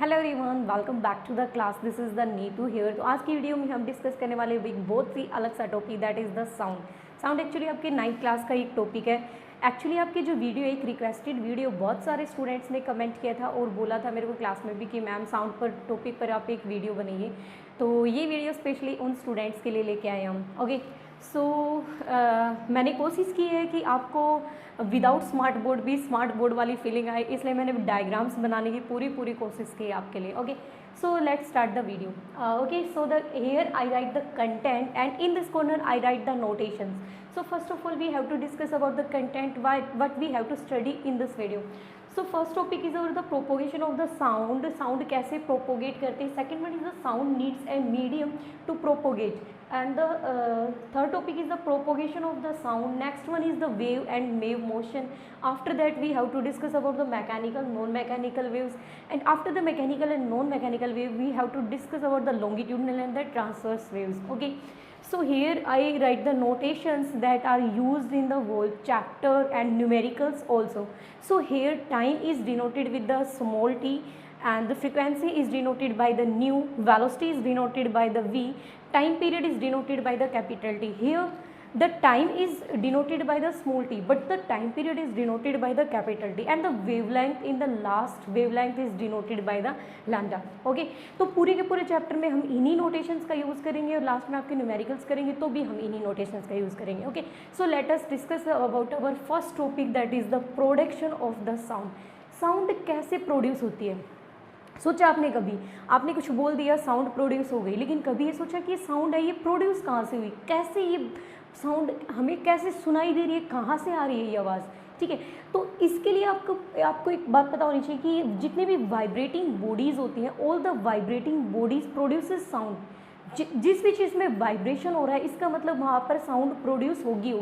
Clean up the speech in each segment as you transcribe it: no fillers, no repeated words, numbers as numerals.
Hello everyone, welcome back to the class. This is the Neetu here. तो आज की video में हम डिस्कस करने वाले एक बहुत ही अलग सा topic, that is the sound. Sound actually आपके 9th क्लास का एक टॉपिक है। एक्चुअली आपकी जो वीडियो, एक रिक्वेस्टेड वीडियो बहुत सारे स्टूडेंट्स ने कमेंट किया था और बोला था मेरे को क्लास में भी कि मैम साउंड पर टॉपिक पर आप एक वीडियो बनाइए। तो ये वीडियो स्पेशली उन स्टूडेंट्स के लिए लेके आए हम। ओके, सो मैंने कोशिश की है कि आपको विदाउट स्मार्ट बोर्ड भी स्मार्ट बोर्ड वाली फीलिंग आए, इसलिए मैंने डायग्राम्स बनाने की पूरी कोशिश की आपके लिए। Okay, so let's start the video. Okay, so the here I right the content and in this corner I right the notations. So first of all we have to discuss about the content, what we have to study in this video. So first topic is about the propagation of the sound. Sound कैसे propagate करते हैं. Second one is the sound needs a medium to propagate. And the third topic is the propagation of the sound. Next one is the wave and wave motion. After that we have to discuss about the mechanical, non-mechanical waves. And after the mechanical and non-mechanical wave we have to discuss about the longitudinal and the transverse waves. Okay. So here I write the notations that are used in the whole chapter and numericals also. So here time is denoted with the small t and the frequency is denoted by the nu, velocity is denoted by the v, time period is denoted by the capital T. Here the time is denoted by the small t but the time period is denoted by the capital T and the wavelength in the last wavelength is denoted by the lambda. Okay, तो पूरे के पूरे chapter में हम इन्हीं notations का use करेंगे और लास्ट में आपके न्यूमेरिकल्स करेंगे तो भी हम इन्हीं नोटेशंस का यूज़ करेंगे. Okay, so let us discuss about our first topic, that is the production of the sound. Sound कैसे प्रोड्यूस होती है. सोचा आपने कुछ बोल दिया, साउंड प्रोड्यूस हो गई, लेकिन कभी ये सोचा कि साउंड है ये प्रोड्यूस कहाँ से हुई, कैसे ये साउंड हमें कैसे सुनाई दे रही है, कहाँ से आ रही है ये आवाज़. ठीक है, तो इसके लिए आपको एक बात पता होनी चाहिए कि जितने भी वाइब्रेटिंग बॉडीज़ होती हैं, all the vibrating bodies produces sound. जिस भी चीज़ में वाइब्रेशन हो रहा है इसका मतलब वहाँ पर साउंड प्रोड्यूस होगी.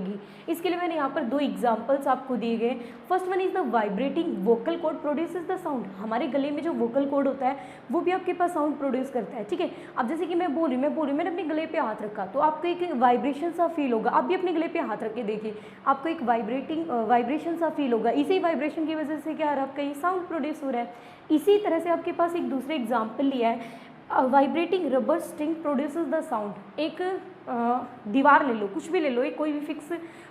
इसके लिए मैंने यहाँ पर दो एग्जांपल्स आपको दिए गए. First one is the vibrating vocal cord produces the sound. हमारे गले में जो वोकल कॉर्ड होता है वो भी आपके पास साउंड प्रोड्यूस करता है. ठीक है, अब जैसे कि मैं बोल रही मैंने अपने गले पे हाथ रखा तो आपको एक वाइब्रेशन सा फील होगा. आप भी अपने गले पे हाथ रख के देखिए, आपको एक वाइब्रेशन सा फील होगा. इसी वाइब्रेशन की वजह से क्या है, आपका ये साउंड प्रोड्यूस हो रहा है. इसी तरह से आपके पास एक दूसरे एग्जाम्पल लिया है, vibrating rubber string produces the sound. एक दीवार ले लो, कुछ भी ले लो, एक कोई भी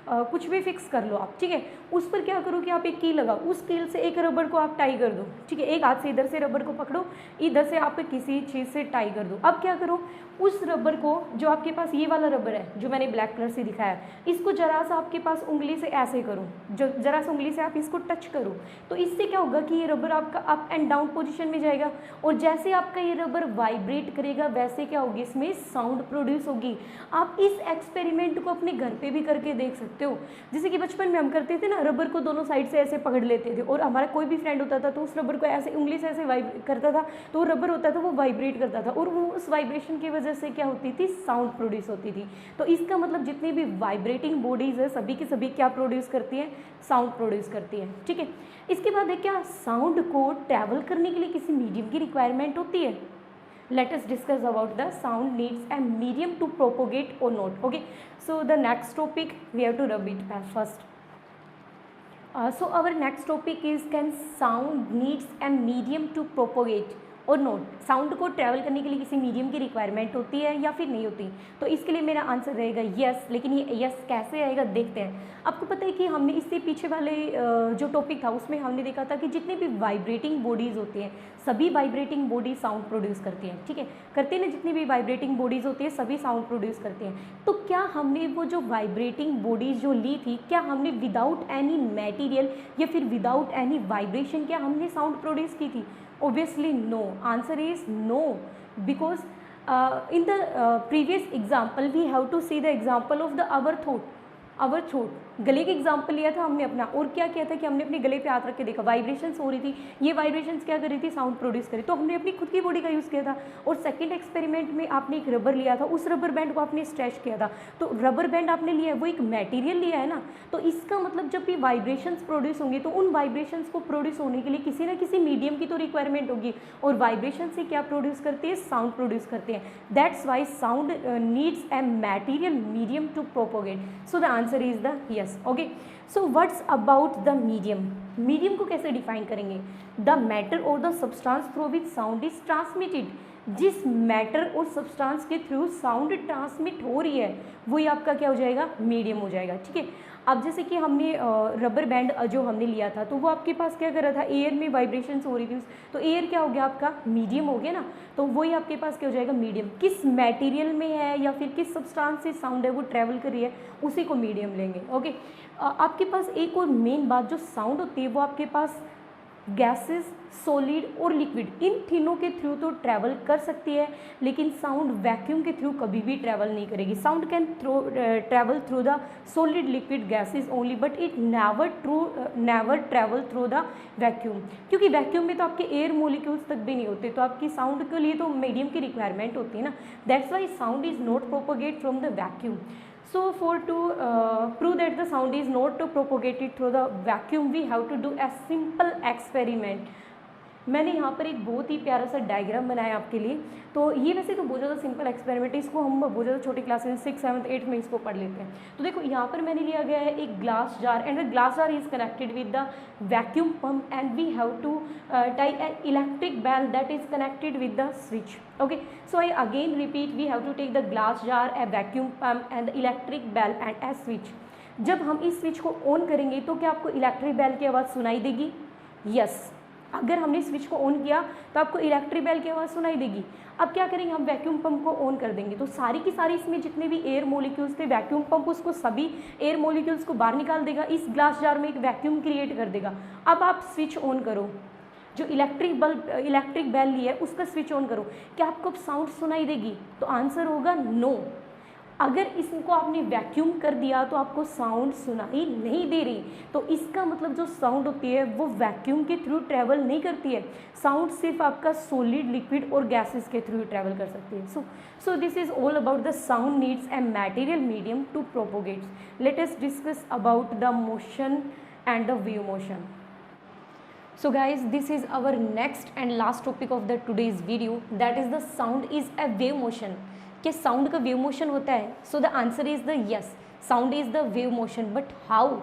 कुछ भी फिक्स कर लो आप. ठीक है, उस पर क्या करो कि आप एक कील लगाओ, उस कील से एक रबर को आप टाई कर दो. ठीक है, एक हाथ से इधर से रबर को पकड़ो, इधर से आप किसी चीज़ से टाई कर दो. अब क्या करो, उस रबर को, जो आपके पास ये वाला रबर है जो मैंने ब्लैक कलर से दिखाया, इसको जरा सा आपके पास उंगली से ऐसे करो, जो जरा सा उंगली से आप इसको टच करो, तो इससे क्या होगा कि ये रबर आपका अप एंड डाउन पोजीशन में जाएगा और जैसे आपका ये रबर वाइब्रेट करेगा वैसे क्या होगी, इसमें साउंड प्रोड्यूस होगी. आप इस एक्सपेरिमेंट को अपने घर पे भी करके देख सकते हो. जैसे कि बचपन में हम करते थे ना, रबर को दोनों साइड से ऐसे पकड़ लेते थे और हमारा कोई भी फ्रेंड होता था तो उस रबर को ऐसे उंगली से ऐसे वाइब्रेट करता था, तो वो रबर होता था वो वाइब्रेट करता था और वो उस वाइब्रेशन की वजह से क्या होती थी, साउंड प्रोड्यूस होती थी. तो इसका मतलब जितनी भी वाइब्रेटिंग बॉडीज है सभी की सभी क्या प्रोड्यूस करती हैं, साउंड प्रोड्यूस करती हैं. ठीक है, इसके बाद है क्या, साउंड को ट्रैवल करने के लिए किसी मीडियम की रिक्वायरमेंट होती है. Let us discuss about the sound needs a medium to propagate or not. Okay, so the next topic we have to rub it first. So our next topic is, can sound needs a medium to propagate और note. Sound को travel करने के लिए किसी medium की requirement होती है या फिर नहीं होती. तो इसके लिए मेरा आंसर रहेगा यस. लेकिन ये यस कैसे आएगा देखते हैं. आपको पता है कि हमने इससे पीछे वाले जो टॉपिक था उसमें हमने देखा था कि जितनी भी वाइब्रेटिंग बॉडीज़ होती हैं सभी वाइब्रेटिंग बॉडी साउंड प्रोड्यूस करती हैं. ठीक है, करते हैं ना, जितनी भी वाइब्रेटिंग बॉडीज़ होती है सभी साउंड प्रोड्यूस करते हैं. तो क्या हमने वो जो वाइब्रेटिंग बॉडीज़ जो ली थी, क्या हमने विदाउट एनी मटेरियल या फिर विदाउट एनी वाइब्रेशन क्या हमने साउंड प्रोड्यूस की थी? Obviously no. Answer is no, because in the previous example we have to see the example of the our throat. गले के एग्जाम्पल लिया था हमने अपना, और क्या किया था कि हमने अपने गले पे हाथ रख के देखा, वाइब्रेशंस हो रही थी, ये वाइब्रेशंस क्या कर रही थी, साउंड प्रोड्यूस करी, तो हमने अपनी खुद की बॉडी का यूज़ किया था. और सेकंड एक्सपेरिमेंट में आपने एक रबर लिया था, उस रबर बैंड को आपने स्ट्रेच किया था, तो रबर बैंड आपने लिया है वो एक मटेरियल लिया है ना. तो इसका मतलब जब भी वाइब्रेशंस प्रोड्यूस होंगे तो उन वाइब्रेशंस को प्रोड्यूस होने के लिए किसी ना किसी मीडियम की तो रिक्वायरमेंट होगी, और वाइब्रेशन से क्या प्रोड्यूस करते हैं, साउंड प्रोड्यूस करते हैं. That's why sound needs a material medium to propagate. So the answer is the yes. Okay, so what's about the medium? Medium को कैसे डिफाइन करेंगे? द मैटर और the substance through which sound is transmitted, जिस matter और substance के through sound transmit हो रही है वही आपका क्या हो जाएगा? मीडियम हो जाएगा। ठीक है, अब जैसे कि हमने रबर बैंड जो हमने लिया था तो वो आपके पास क्या कर रहा था? एयर में वाइब्रेशंस हो रही थी, तो एयर क्या हो गया आपका? मीडियम हो गया ना, तो वही आपके पास क्या हो जाएगा? मीडियम। किस मटेरियल में है या फिर किस सब्सटेंस से साउंड है वो ट्रैवल कर रही है, उसी को मीडियम लेंगे। ओके, आपके पास एक और मेन बात, जो साउंड होती है वो आपके पास गैसेस, सॉलिड और लिक्विड, इन तीनों के थ्रू तो ट्रैवल कर सकती है, लेकिन साउंड वैक्यूम के थ्रू कभी भी ट्रैवल नहीं करेगी। Sound can travel through the solid, liquid, gases only, but it never travel through the vacuum, क्योंकि वैक्यूम में तो आपके एयर मोलिक्यूल्स तक भी नहीं होते, तो आपकी साउंड के लिए तो मीडियम की रिक्वायरमेंट होती है ना। That's why sound is not propagate from the vacuum. So to prove that the sound is not propagated through the vacuum, we have to do a simple experiment. मैंने यहाँ पर एक बहुत ही प्यारा सा डायग्राम बनाया आपके लिए। तो ये वैसे तो बहुत ज़्यादा सिंपल एक्सपेरिमेंट है, इसको हम बहुत ज़्यादा छोटी क्लास में 6, 7, 8 में इसको पढ़ लेते हैं। तो देखो यहाँ पर मैंने लिया गया है एक glass jar, and the glass jar is connected with the vacuum pump, and we have to tie an electric bell that is connected with the switch. Okay, so I again repeat, we have to take the glass jar, a vacuum pump and the electric bell and a switch. जब हम इस switch को on करेंगे तो क्या आपको electric bell की आवाज़ सुनाई देगी? यस, अगर हमने स्विच को ऑन किया तो आपको इलेक्ट्रिक बेल की आवाज़ सुनाई देगी. अब क्या करेंगे, हम वैक्यूम पंप को ऑन कर देंगे, तो सारी की सारी इसमें जितने भी एयर मोलिक्यूल्स थे, वैक्यूम पंप उसको सभी एयर मोलिक्यूल्स को बाहर निकाल देगा, इस ग्लास जार में एक वैक्यूम क्रिएट कर देगा. अब आप स्विच ऑन करो, जो इलेक्ट्रिक बेल ली है उसका स्विच ऑन करो, क्या आपको साउंड सुनाई देगी? तो आंसर होगा नो. अगर इसको आपने वैक्यूम कर दिया तो आपको साउंड सुनाई नहीं दे रही, तो इसका मतलब जो साउंड होती है वो वैक्यूम के थ्रू ट्रैवल नहीं करती है. साउंड सिर्फ आपका सॉलिड, लिक्विड और गैसेस के थ्रू ट्रैवल कर सकती है. So this is all about the sound needs a material medium to propagate. Let us discuss about the motion and the wave motion. So guys, this is our next and last topic of the today's video, that is the sound is a wave motion. क्या sound का wave motion होता है? सो the answer is the yes, sound is the wave motion, but how?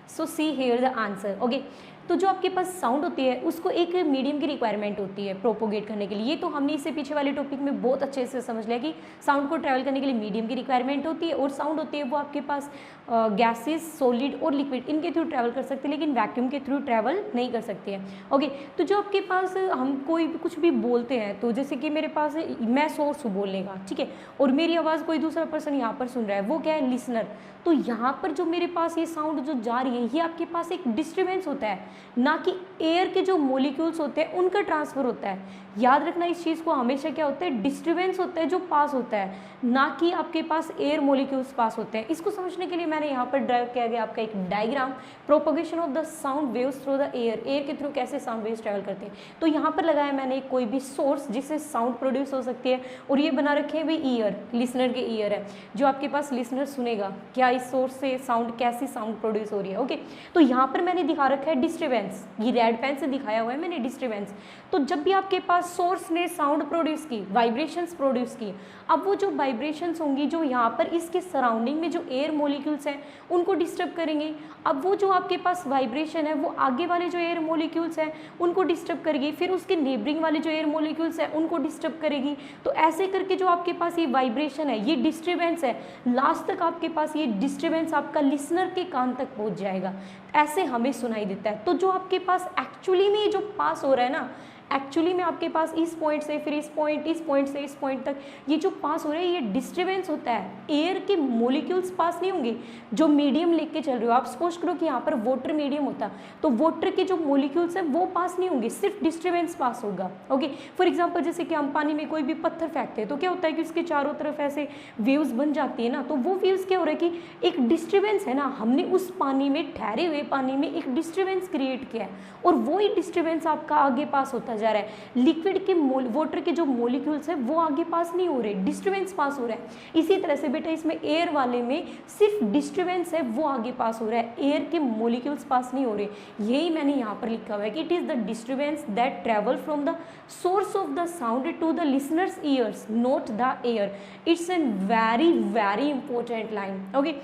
So see here the answer. Okay, तो जो आपके पास sound होती है उसको एक मीडियम की रिक्वायरमेंट होती है प्रोपोगेट करने के लिए. ये तो हमने इससे पीछे वाले टॉपिक में बहुत अच्छे से समझ लिया कि साउंड को ट्रैवल करने के लिए मीडियम की रिक्वायरमेंट होती है, और साउंड होती है वो आपके पास गैसेस, सॉलिड और लिक्विड, इनके थ्रू ट्रैवल कर सकते हैं, लेकिन वैक्यूम के थ्रू ट्रैवल नहीं कर सकते हैं. ओके, तो जो आपके पास हम कोई भी कुछ भी बोलते हैं, तो जैसे कि मेरे पास मैं सोर्स हूँ बोलने का, ठीक है, और मेरी आवाज़ कोई दूसरा पर्सन यहाँ पर सुन रहा है, वो क्या है? लिसनर. तो यहाँ पर जो मेरे पास ये साउंड जो जा रही है, ये आपके पास एक डिस्टर्बेंस होता है, ना कि एयर के जो मोलिक्यूल्स होते हैं उनका ट्रांसफर होता है. याद रखना इस चीज़ को, हमेशा क्या होता है? डिस्टर्बेंस होता है जो पास होता है, ना कि आपके पास एयर मोलिक्यूल्स पास होते हैं. इसको समझने के लिए मैंने यहाँ पर ड्राइव किया गया आपका एक diagram, propagation of the sound waves through the air. Air के थ्रू कैसे साउंड वेव्स ट्रैवल करते हैं. तो यहाँ पर लगाया मैंने कोई भी सोर्स जिससे साउंड प्रोड्यूस हो सकती है, और ये बना रखे हैं भी ईयर, लिसनर के ईयर है, जो आपके पास लिसनर सुनेगा क्या इस सोर्स से साउंड, कैसी साउंड प्रोड्यूस हो रही है. ओके, तो यहाँ पर मैंने दिखा रखा है डिस्टर्बेंस, ये रेड पेन से दिखाया हुआ है मैंने डिस्टर्बेंस. तो जब भी आपके पास सोर्स ने साउंड प्रोड्यूस की, वाइब्रेशंस प्रोड्यूस की, अब वो जो वाइब्रेशंस होंगी जो यहाँ पर इसके सराउंडिंग में जो एयर मोलिक्यूल्स हैं उनको डिस्टर्ब करेंगे. अब वो जो आपके पास वाइब्रेशन है वो आगे वाले जो एयर मोलिक्यूल्स हैं उनको डिस्टर्ब करेगी, फिर उसके नेबरिंग वाले जो एयर मोलिक्यूल्स हैं उनको डिस्टर्ब करेगी. तो ऐसे करके जो आपके पास ये वाइब्रेशन है, ये डिस्टर्बेंस है, लास्ट तक आपके पास ये डिस्टर्बेंस आपका लिसनर के कान तक पहुँच जाएगा. ऐसे हमें सुनाई देता है. तो जो आपके पास एक्चुअली में जो पास हो रहा है ना, एक्चुअली में आपके पास इस पॉइंट से फिर इस पॉइंट से इस पॉइंट तक ये जो पास हो रहा है ये डिस्टर्बेंस होता है. एयर के मोलिक्यूल्स पास नहीं होंगे जो मीडियम लेके चल रहे हो. आप सपोज करो कि यहाँ पर वाटर मीडियम होता, तो वाटर के जो मोलिक्यूल्स हैं वो पास नहीं होंगे, सिर्फ डिस्टर्बेंस पास होगा. ओके, फॉर एग्जाम्पल जैसे कि हम पानी में कोई भी पत्थर फेंकते हैं तो क्या होता है कि उसके चारों तरफ ऐसे वेव्स बन जाती है ना, तो वो वेव्स क्या हो रहा है कि एक डिस्टर्बेंस है ना, हमने उस पानी में, ठहरे हुए पानी में एक डिस्टर्बेंस क्रिएट किया है, और वही डिस्टर्बेंस आपका आगे पास होता जा रहा है. लिक्विड के वाटर के जो मोलिक्यूल्स हैं वो आगे पास नहीं हो रहे, डिस्टर्बेंस पास हो रहा है. इसी तरह से बेटा इसमें एयर वाले में सिर्फ डिस्टर्बेंस है, वो आगे पास हो रहा है, एयर के मोलिक्यूल्स पास नहीं हो रहे. यही मैंने यहाँ पर लिखा हुआ है कि it is the disturbance that travel from the source of the sound to the listener's ears, not the air. It's an very very important line. Okay,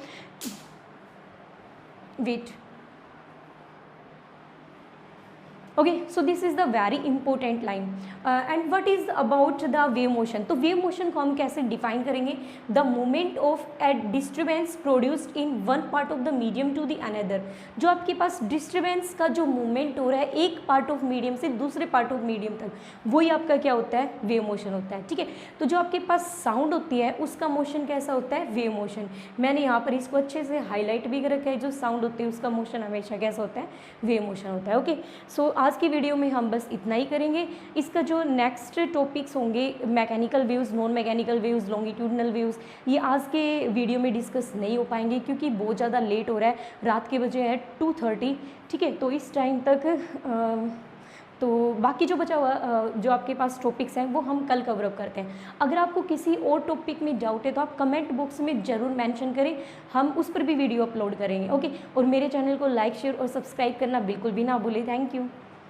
wait, okay, so this is the very important line. And what is about the wave motion, तो wave motion को हम कैसे define करेंगे, the movement of a disturbance produced in one part of the medium to the another, जो आपके पास disturbance का जो movement हो रहा है एक पार्ट ऑफ मीडियम से दूसरे पार्ट ऑफ मीडियम तक, वही आपका क्या होता है, वेव मोशन होता है। ठीक है, तो जो आपके पास साउंड होती है उसका मोशन कैसा होता है, वेव मोशन। मैंने यहाँ पर इसको अच्छे से हाईलाइट भी कर रखा है, जो साउंड होती है उसका मोशन हमेशा कैसा होता है, वेव मोशन होता है। ओके, सो आज की वीडियो में हम बस इतना ही करेंगे। इसका जो नेक्स्ट टॉपिक्स होंगे, mechanical waves, non mechanical waves, longitudinal waves, ये आज के वीडियो में डिस्कस नहीं हो पाएंगे क्योंकि बहुत ज़्यादा लेट हो रहा है, रात के बजे है 2:30। ठीक है, तो इस टाइम तक तो बाकी जो बचा हुआ जो आपके पास टॉपिक्स हैं वो हम कल कवर अप करते हैं। अगर आपको किसी और टॉपिक में डाउट है तो आप कमेंट बॉक्स में ज़रूर मेंशन करें, हम उस पर भी वीडियो अपलोड करेंगे। ओके, और मेरे चैनल को लाइक, शेयर और सब्सक्राइब करना बिल्कुल भी ना भूलें। Thank you.